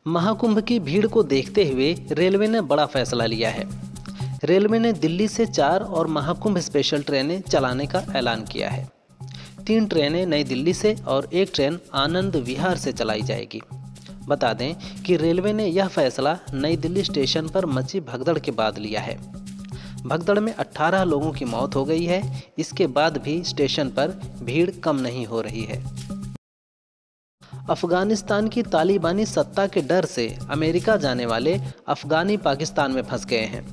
महाकुंभ की भीड़ को देखते हुए रेलवे ने बड़ा फैसला लिया है। रेलवे ने दिल्ली से 4 और महाकुंभ स्पेशल ट्रेनें चलाने का ऐलान किया है। 3 ट्रेनें नई दिल्ली से और 1 ट्रेन आनंद विहार से चलाई जाएगी। बता दें कि रेलवे ने यह फैसला नई दिल्ली स्टेशन पर मची भगदड़ के बाद लिया है। भगदड़ में 18 लोगों की मौत हो गई है। इसके बाद भी स्टेशन पर भीड़ कम नहीं हो रही है। अफगानिस्तान की तालिबानी सत्ता के डर से अमेरिका जाने वाले अफगानी पाकिस्तान में फंस गए हैं।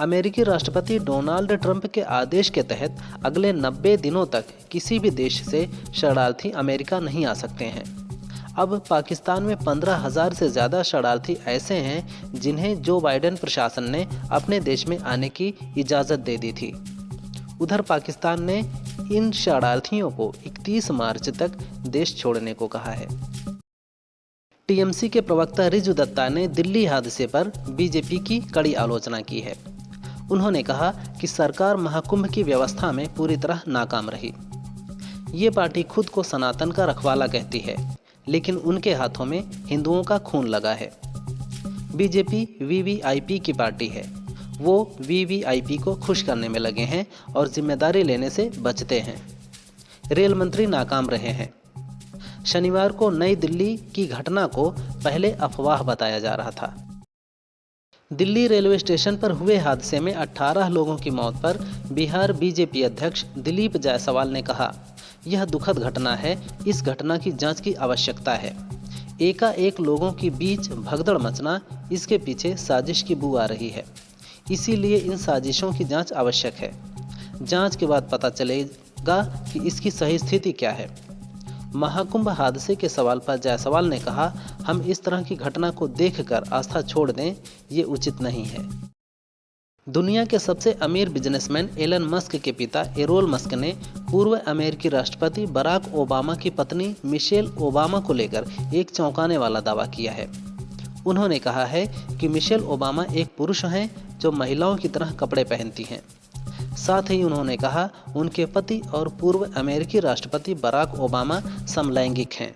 अमेरिकी राष्ट्रपति डोनाल्ड ट्रंप के आदेश के तहत अगले 90 दिनों तक किसी भी देश से शरणार्थी अमेरिका नहीं आ सकते हैं। अब पाकिस्तान में 15,000 से ज़्यादा शरणार्थी ऐसे हैं जिन्हें जो बाइडेन प्रशासन ने अपने देश में आने की इजाज़त दे दी थी। उधर पाकिस्तान ने इन शरणार्थियों को 31 मार्च तक देश छोड़ने को कहा है। टीएमसी के प्रवक्ता रिजू दत्ता ने दिल्ली हादसे पर बीजेपी की कड़ी आलोचना की है। उन्होंने कहा कि सरकार महाकुंभ की व्यवस्था में पूरी तरह नाकाम रही। ये पार्टी खुद को सनातन का रखवाला कहती है, लेकिन उनके हाथों में हिंदुओं का खून लगा है। बीजेपी वीवीआईपी की पार्टी है। वो वीवीआईपी को खुश करने में लगे हैं और जिम्मेदारी लेने से बचते हैं। रेल मंत्री नाकाम रहे हैं। शनिवार को नई दिल्ली की घटना को पहले अफवाह बताया जा रहा था। दिल्ली रेलवे स्टेशन पर हुए हादसे में 18 लोगों की मौत पर बिहार बीजेपी अध्यक्ष दिलीप जायसवाल ने कहा, यह दुखद घटना है। इस घटना की जांच की आवश्यकता है। एकाएक लोगों के बीच भगदड़ मचना, इसके पीछे साजिश की बू आ रही है। इसीलिए इन साजिशों की जांच आवश्यक है। जांच के बाद पता चलेगा कि इसकी सही स्थिति क्या है। महाकुंभ हादसे के सवाल पर जायसवाल ने कहा, हम इस तरह की घटना को देखकर आस्था छोड़ दें, ये उचित नहीं है। दुनिया के सबसे अमीर बिजनेसमैन एलन मस्क के पिता एरोल मस्क ने पूर्व अमेरिकी राष्ट्रपति बराक ओबामा की पत्नी मिशेल ओबामा को लेकर एक चौंकाने वाला दावा किया है। उन्होंने कहा है कि मिशेल ओबामा एक पुरुष हैं जो महिलाओं की तरह कपड़े पहनती हैं। साथ ही उन्होंने कहा, उनके पति और पूर्व अमेरिकी राष्ट्रपति बराक ओबामा समलैंगिक हैं।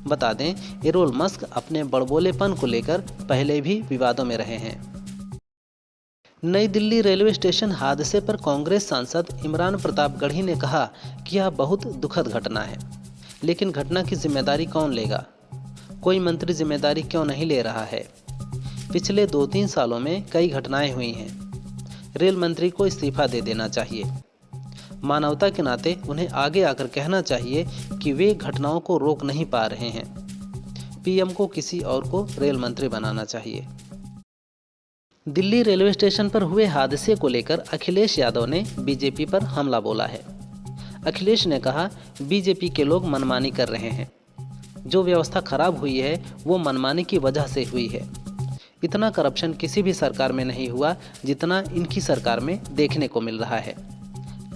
बता दें, एरोल मस्क अपने बड़बोलेपन को लेकर पहले भी विवादों में रहे हैं। नई दिल्ली रेलवे स्टेशन हादसे पर कांग्रेस सांसद इमरान प्रताप गढ़ी ने कहा कि यह बहुत दुखद घटना है, लेकिन घटना की जिम्मेदारी कौन लेगा? कोई मंत्री जिम्मेदारी क्यों नहीं ले रहा है? पिछले 2-3 सालों में कई घटनाएं हुई हैं। रेल मंत्री को इस्तीफा दे देना चाहिए। मानवता के नाते उन्हें आगे आकर कहना चाहिए कि वे घटनाओं को रोक नहीं पा रहे हैं। पीएम को किसी और को रेल मंत्री बनाना चाहिए। दिल्ली रेलवे स्टेशन पर हुए हादसे को लेकर अखिलेश यादव ने बीजेपी पर हमला बोला है। अखिलेश ने कहा, बीजेपी के लोग मनमानी कर रहे हैं। जो व्यवस्था खराब हुई है वो मनमानी की वजह से हुई है। इतना करप्शन किसी भी सरकार में नहीं हुआ जितना इनकी सरकार में देखने को मिल रहा है।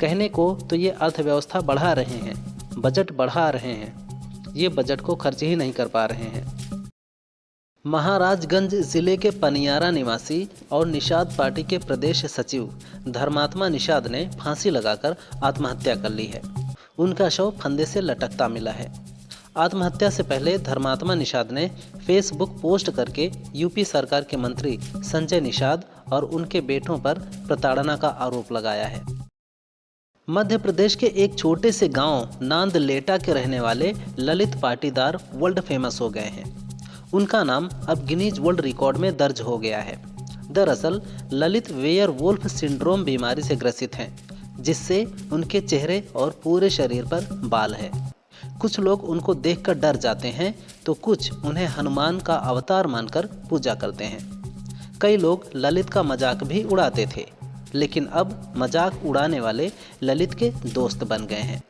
कहने को तो ये अर्थव्यवस्था बढ़ा रहे हैं, बजट बढ़ा रहे हैं, ये बजट को खर्च ही नहीं कर पा रहे हैं। महाराजगंज जिले के पनियारा निवासी और निषाद पार्टी के प्रदेश सचिव धर्मात्मा निषाद ने फांसी लगाकर आत्महत्या कर ली है। उनका शव फंदे से लटकता मिला है। आत्महत्या से पहले धर्मात्मा निषाद ने फेसबुक पोस्ट करके यूपी सरकार के मंत्री संजय निषाद और उनके बेटों पर प्रताड़ना का आरोप लगाया है। मध्य प्रदेश के एक छोटे से गांव नांदलेटा के रहने वाले ललित पाटीदार वर्ल्ड फेमस हो गए हैं। उनका नाम अब गिनीज वर्ल्ड रिकॉर्ड में दर्ज हो गया है। दरअसल ललित वेयरवुल्फ सिंड्रोम बीमारी से ग्रसित हैं, जिससे उनके चेहरे और पूरे शरीर पर बाल है। कुछ लोग उनको देखकर डर जाते हैं तो कुछ उन्हें हनुमान का अवतार मानकर पूजा करते हैं। कई लोग ललित का मजाक भी उड़ाते थे, लेकिन अब मजाक उड़ाने वाले ललित के दोस्त बन गए हैं।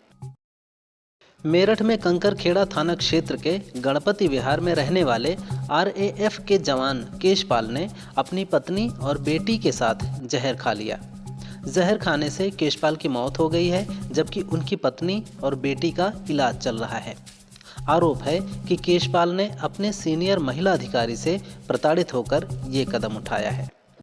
मेरठ में कंकरखेड़ा थाना क्षेत्र के गणपति विहार में रहने वाले आरएएफ के जवान केशपाल ने अपनी पत्नी और बेटी के साथ जहर खा लिया। जहर खाने से केशपाल की मौत हो गई है, जबकि उनकी पत्नी और बेटी का इलाज चल रहा है। आरोप है कि केशपाल ने अपने सीनियर महिला अधिकारी से प्रताड़ित होकर ये कदम उठाया है।